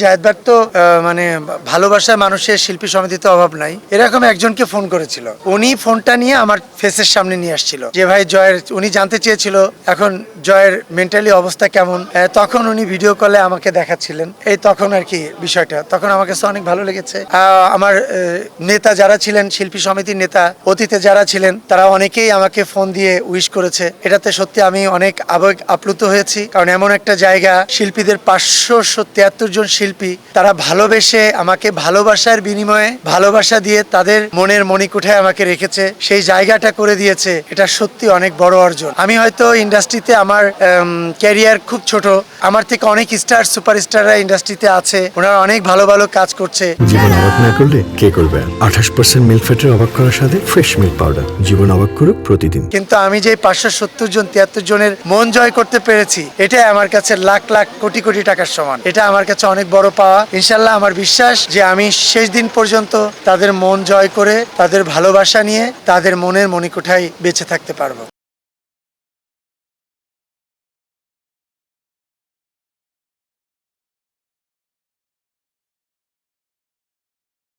জায়েদ ভাই তো মানে ভালোবাসার মানুষের শিল্পী সমিতিতে অভাব নাই। এরকম একজনকে ফোন করেছিল, উনি ফোনটা নিয়ে আমার ফেসের সামনে নিয়ে আসছিল যে ভাই জয়ের, উনি জানতে চেয়েছিল এখন জয়ের মেন্টালি অবস্থা কেমন। তখন উনি ভিডিও কলে আমাকে দেখাচ্ছিলেন, এই তখন আর কি বিষয়টা, তখন আমার কাছে অনেক ভালো লেগেছে। আমার নেতা যারা ছিলেন, শিল্পী সমিতির নেতা অতীতে যারা ছিলেন, তারা অনেকেই আমাকে ফোন দিয়ে উইশ করেছে। এটাতে সত্যি আমি অনেক আবেগ আপ্লুত হয়েছি, কারণ এমন একটা জায়গা, শিল্পীদের 573 জন শিল্পী, তারা ভালোবেসে আমাকে ভালোবাসার বিনিময়ে ভালোবাসা দিয়ে তাদের মনের মণিকুঠায় আমাকে রেখেছে, সেই জায়গাটা করে দিয়েছে। এটা সত্যি অনেক বড় অর্জন। আমি হয়তো ইন্ডাস্ট্রিতে আমার ক্যারিয়ার খুব ছোট, আমার থেকে অনেক স্টার সুপারস্টাররা ইন্ডাস্ট্রিতে আছে, ওনারা অনেক ভালো ভালো কাজ করছে। জীবন অবাক না করলে কে করবে? 28% মিল্ক ফ্যাটের অবাক করার সাথে ফ্রেশ মিল্ক পাউডার, জীবন অবাক করুক প্রতিদিন। কিন্তু আমি যে 570 জন 73 জনের মন জয় করতে পেরেছি, এটাই আমার কাছে লাখ লাখ কোটি কোটি টাকার সমান। এটা আমার কাছে অনেক বড় পাওয়া। ইনশাল্লাহ আমার বিশ্বাস যে আমি শেষ দিন পর্যন্ত তাদের মন জয় করে, তাদের ভালোবাসা নিয়ে, তাদের মনের মণিকুঠায় বেঁচে থাকতে পারবো।